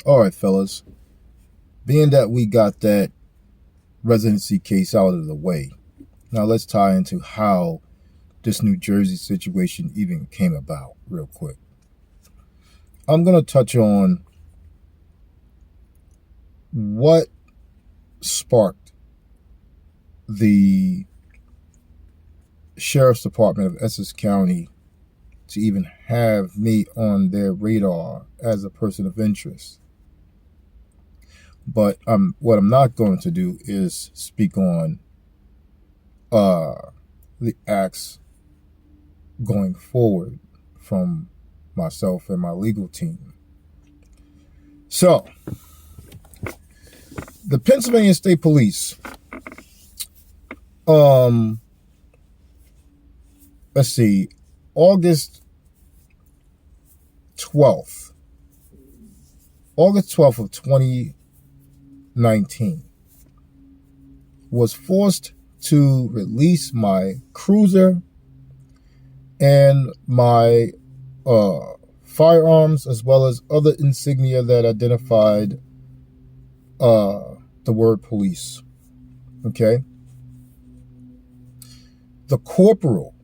All right, fellas. Being that we got that residency case out of the way, now let's tie into how this New Jersey situation even came about real quick. I'm going to touch on what sparked the Sheriff's Department of Essex County to even have me on their radar as a person of interest. But what I'm not going to do is speak on the acts going forward from myself and my legal team. So, the Pennsylvania State Police, let's see, August 12th of 2019, was forced to release my cruiser and my firearms, as well as other insignia that identified the word police. Okay? The corporal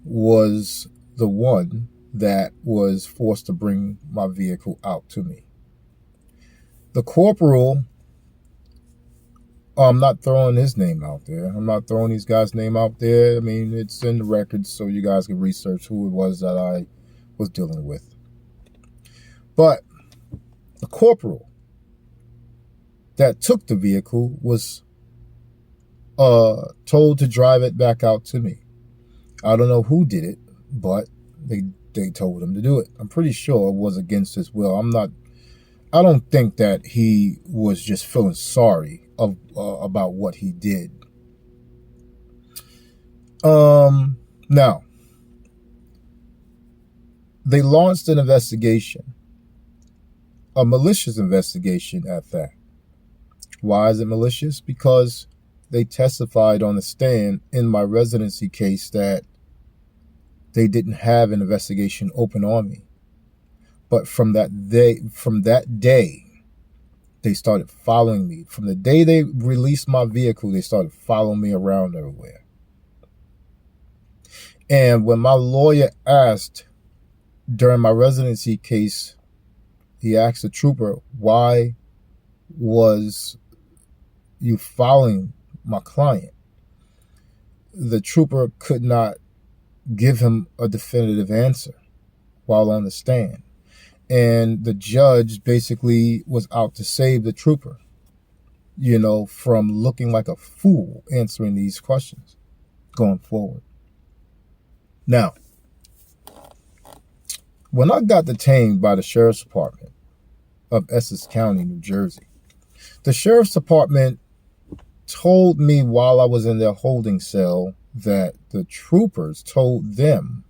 was the one that was forced to bring my vehicle out to me. The corporal, I'm not throwing his name out there. I'm not throwing these guys' name out there. I mean, it's in the records, so you guys can research who it was that I was dealing with. But the corporal that took the vehicle was told to drive it back out to me. I don't know who did it, but they told him to do it. I'm pretty sure it was against his will. I don't think that he was just feeling sorry about what he did. Now, they launched an investigation, a malicious investigation at that. Why is it malicious? Because they testified on the stand in my residency case that they didn't have an investigation open on me. But from that day, they started following me. From the day they released my vehicle, they started following me around everywhere. And when my lawyer asked during my residency case, he asked the trooper, why was you following my client? The trooper could not give him a definitive answer while on the stand. And the judge basically was out to save the trooper, from looking like a fool answering these questions going forward. Now, when I got detained by the Sheriff's Department of Essex County, New Jersey, the Sheriff's Department told me while I was in their holding cell that the troopers told them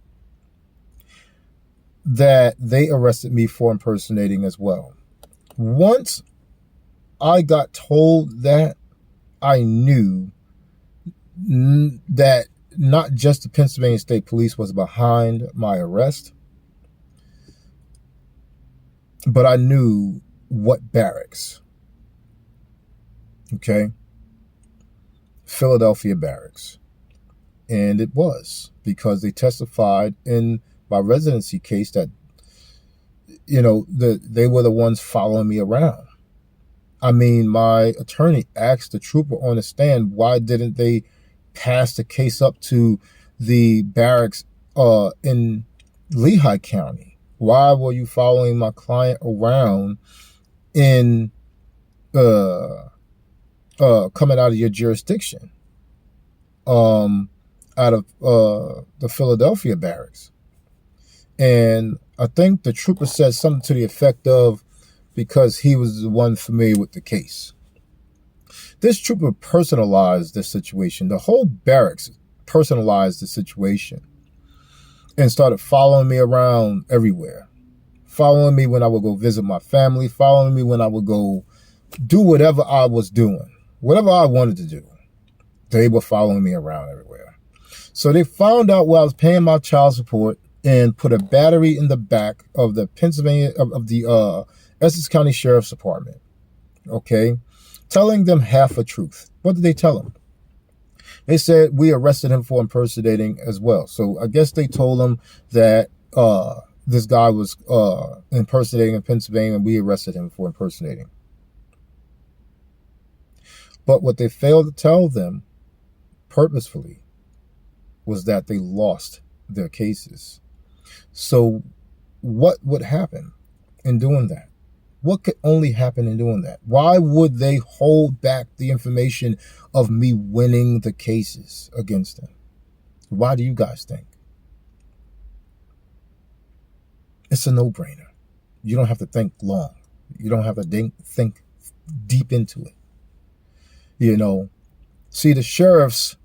that they arrested me for impersonating as well. Once I got told that, I knew that not just the Pennsylvania State Police was behind my arrest, but I knew what barracks. Okay? Philadelphia barracks. And it was, because they testified in my residency case that, they were the ones following me around. I mean, my attorney asked the trooper on the stand, why didn't they pass the case up to the barracks in Lehigh County? Why were you following my client around in coming out of your jurisdiction? Out of the Philadelphia barracks. And I think the trooper said something to the effect of, because he was the one familiar with the case. This trooper personalized the situation. The whole barracks personalized the situation and started following me around everywhere. Following me when I would go visit my family, following me when I would go do whatever I was doing, whatever I wanted to do. They were following me around everywhere. So they found out where I was paying my child support and put a battery in the back of the Essex County Sheriff's Department. Okay, telling them half a truth. What did they tell him? They said we arrested him for impersonating as well. So I guess they told him that this guy was impersonating in Pennsylvania, and we arrested him for impersonating. But what they failed to tell them purposefully was that they lost their cases. So what would happen in doing that? What could only happen in doing that? Why would they hold back the information of me winning the cases against them? Why do you guys think? It's a no-brainer. You don't have to think long. You don't have to think deep into it. You know, see, the sheriffs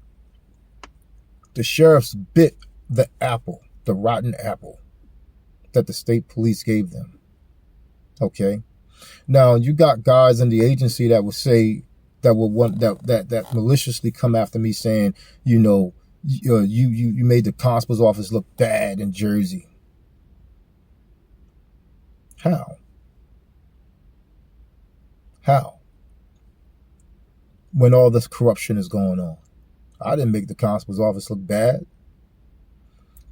bit the apple, the rotten apple that the state police gave them. Okay. Now you got guys in the agency that will say that will want that maliciously come after me saying, you know, you made the constable's office look bad in Jersey. How? When all this corruption is going on, I didn't make the constable's office look bad.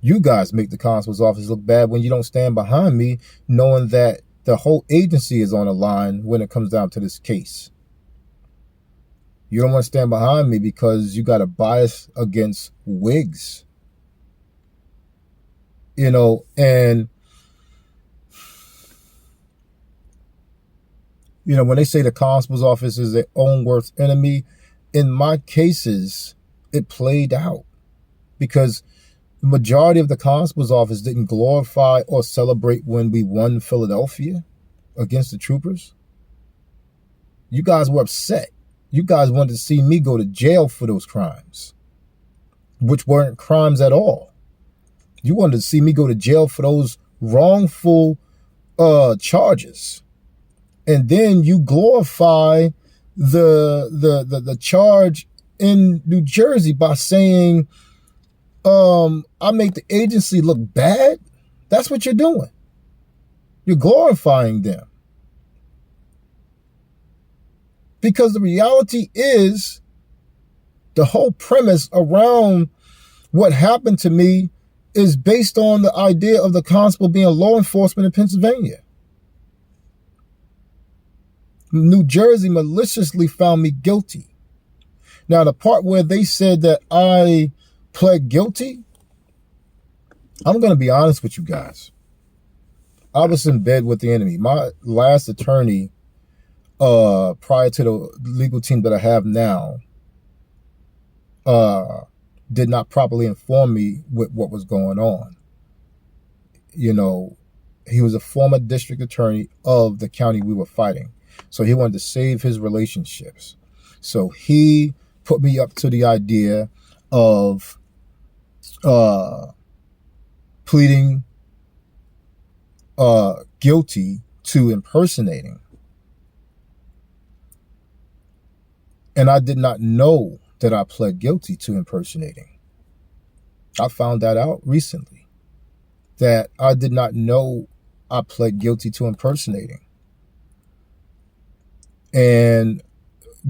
You guys make the constable's office look bad when you don't stand behind me, knowing that the whole agency is on the line when it comes down to this case. You don't want to stand behind me because you got a bias against Wiggs. You know, and you know, when they say the constable's office is their own worst enemy, in my cases, it played out because the majority of the constable's office didn't glorify or celebrate when we won Philadelphia against the troopers. You guys were upset. You guys wanted to see me go to jail for those crimes, which weren't crimes at all. You wanted to see me go to jail for those wrongful charges. And then you glorify the charge in New Jersey by saying, I make the agency look bad. That's what you're doing. You're glorifying them. Because the reality is, the whole premise around what happened to me is based on the idea of the constable being law enforcement in Pennsylvania. New Jersey maliciously found me guilty. Now, the part where they said that I pled guilty, I'm going to be honest with you guys. I was in bed with the enemy. My last attorney, prior to the legal team that I have now, did not properly inform me with what was going on. You know, he was a former district attorney of the county we were fighting. So he wanted to save his relationships. So he put me up to the idea of pleading guilty to impersonating. And I did not know that I pled guilty to impersonating. I found that out recently, that I did not know I pled guilty to impersonating. And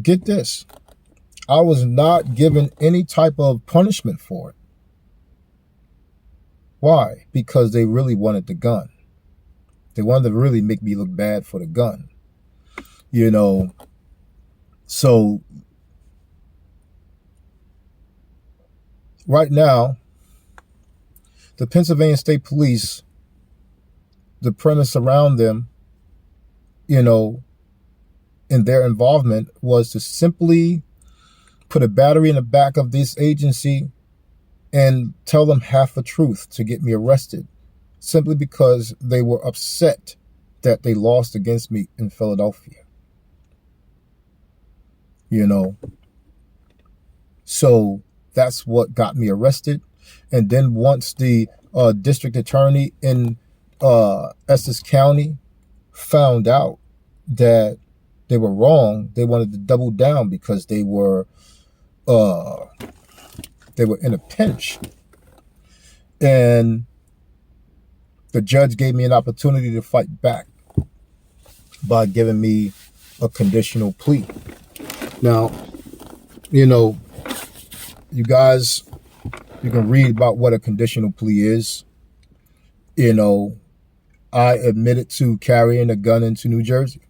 get this, I was not given any type of punishment for it. Why? Because they really wanted the gun. They wanted to really make me look bad for the gun. You know, so right now, the Pennsylvania State Police, the premise around them, you know, and their involvement was to simply put a battery in the back of this agency and tell them half the truth to get me arrested, simply because they were upset that they lost against me in Philadelphia. You know, so that's what got me arrested. And then once the district attorney in Essex County found out that they were wrong, they wanted to double down because they were in a pinch. And The judge gave me an opportunity to fight back by giving me a conditional plea. Now, you guys, you can read about what a conditional plea is. I admitted to carrying a gun into New Jersey.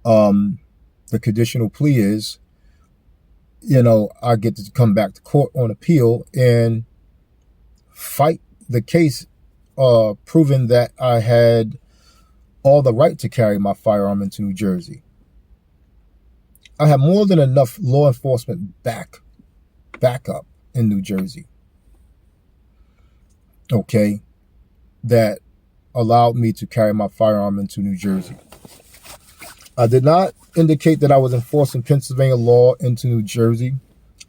The conditional plea is, I get to come back to court on appeal and fight the case, proving that I had all the right to carry my firearm into New Jersey. I have more than enough law enforcement backup in New Jersey, okay, that allowed me to carry my firearm into New Jersey. I did not indicate that I was enforcing Pennsylvania law into New Jersey.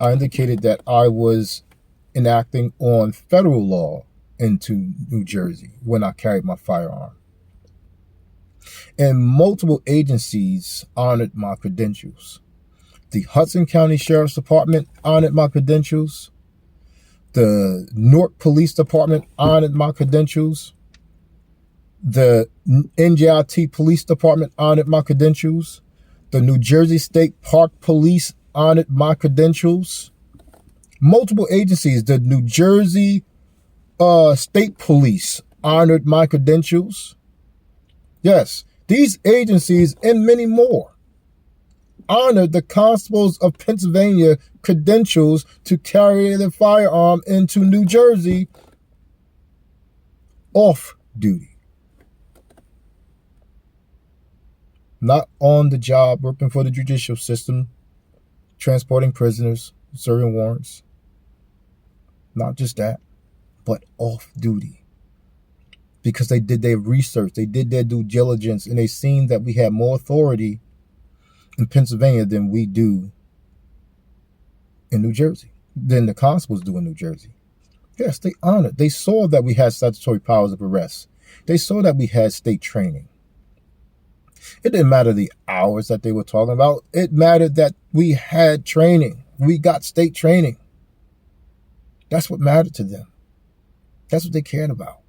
I indicated that I was enacting on federal law into New Jersey when I carried my firearm. And multiple agencies honored my credentials. The Hudson County Sheriff's Department honored my credentials. The Newark Police Department honored my credentials. The NJIT Police Department honored my credentials. The New Jersey State Park Police honored my credentials. Multiple agencies, the New Jersey State Police honored my credentials. Yes, these agencies and many more honored the constables of Pennsylvania credentials to carry the firearm into New Jersey off duty. Not on the job, working for the judicial system, transporting prisoners, serving warrants. Not just that, but off duty. Because they did their research, they did their due diligence, and they seen that we had more authority in Pennsylvania than we do in New Jersey, than the constables do in New Jersey. Yes, they honored. They saw that we had statutory powers of arrest. They saw that we had state training. It didn't matter the hours that they were talking about. It mattered that we had training. We got state training. That's what mattered to them. That's what they cared about.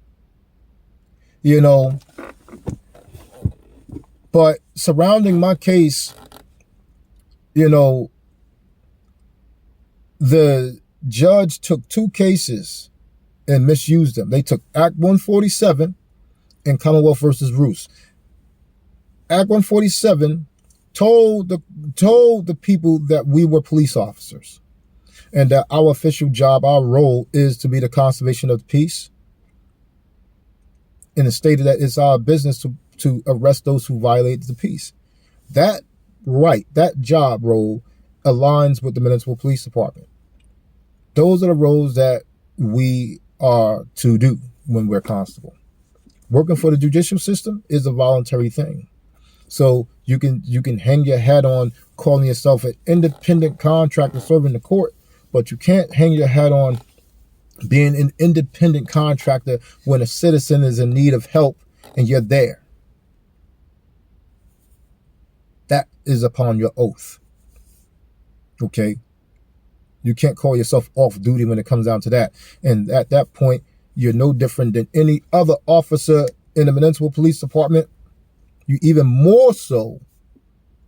But surrounding my case, the judge took two cases and misused them. They took Act 147 and Commonwealth versus Roos. Act 147 told the people that we were police officers and that our official job, our role, is to be the conservation of the peace. And it stated that it's our business to arrest those who violate the peace. That right, that job role aligns with the municipal police department. Those are the roles that we are to do when we're constable. Working for the judicial system is a voluntary thing. So you can hang your hat on calling yourself an independent contractor serving the court, but you can't hang your hat on being an independent contractor when a citizen is in need of help and you're there. That is upon your oath. Okay? You can't call yourself off duty when it comes down to that. And at that point, you're no different than any other officer in the municipal police department. You even more so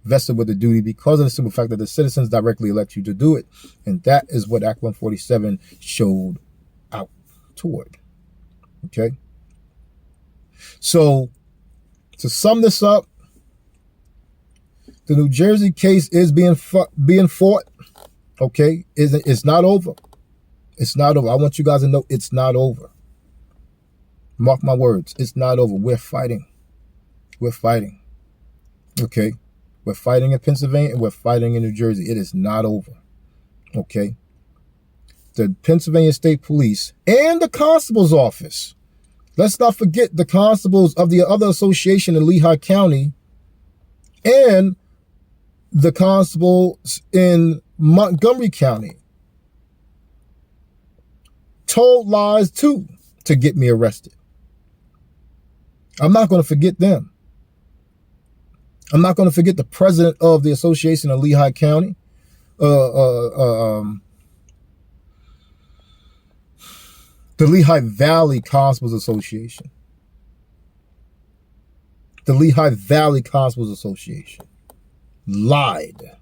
vested with the duty because of the simple fact that the citizens directly elect you to do it. And that is what Act 147 showed out toward. Okay? So, to sum this up, the New Jersey case is being fought. Okay? It's not over. It's not over. I want you guys to know it's not over. Mark my words. It's not over. We're fighting. We're fighting. Okay? We're fighting in Pennsylvania and we're fighting in New Jersey. It is not over. Okay? The Pennsylvania State Police and the Constable's Office. Let's not forget the constables of the other association in Lehigh County and the constables in Montgomery County told lies too to get me arrested. I'm not going to forget them. I'm not going to forget the president of the association of Lehigh County, the The Lehigh Valley Constables Association. The Lehigh Valley Constables Association lied,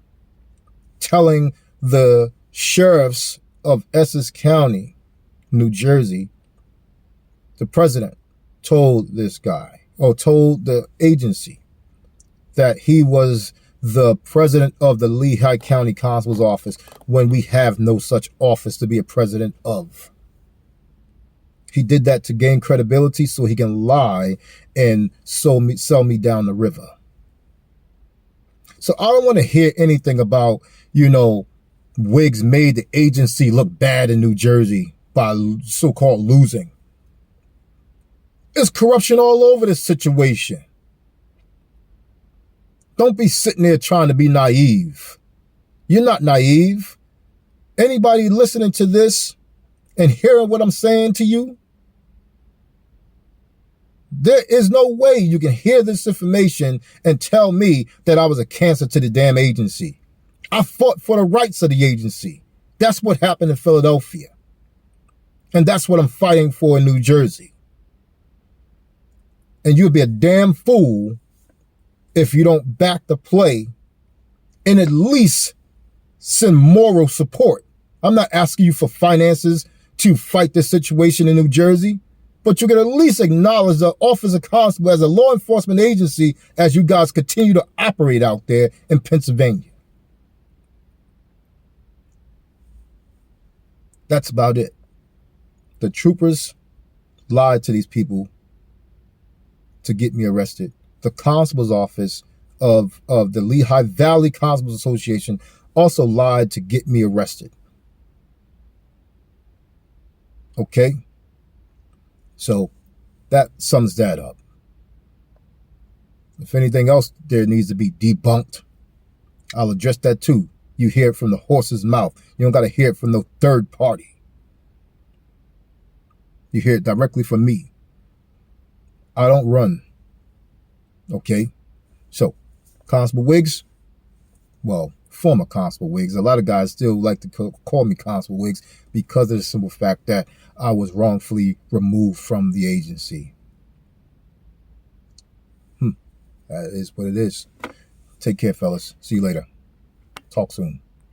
telling the sheriffs of Essex County, New Jersey, the president told this guy, or told the agency, that he was the president of the Lehigh County Constable's office when we have no such office to be a president of. He did that to gain credibility so he can lie and sell me down the river. So I don't want to hear anything about, Wiggs made the agency look bad in New Jersey by so-called losing. There's corruption all over this situation. Don't be sitting there trying to be naive. You're not naive. Anybody listening to this and hearing what I'm saying to you, there is no way you can hear this information and tell me that I was a cancer to the damn agency. I fought for the rights of the agency. That's what happened in Philadelphia. And that's what I'm fighting for in New Jersey. And you'd be a damn fool if you don't back the play and at least send moral support. I'm not asking you for finances to fight this situation in New Jersey, but you can at least acknowledge the Office of Constable as a law enforcement agency as you guys continue to operate out there in Pennsylvania. That's about it. The troopers lied to these people to get me arrested. The constable's office of the Lehigh Valley Constables Association also lied to get me arrested. Okay? So that sums that up. If anything else there needs to be debunked, I'll address that too. You hear it from the horse's mouth. You don't got to hear it from no third party. You hear it directly from me. I don't run. Okay? So, Constable Wiggs, well, former Constable Wiggs. A lot of guys still like to call me Constable Wiggs because of the simple fact that I was wrongfully removed from the agency. That is what it is. Take care, fellas. See you later. Talk soon.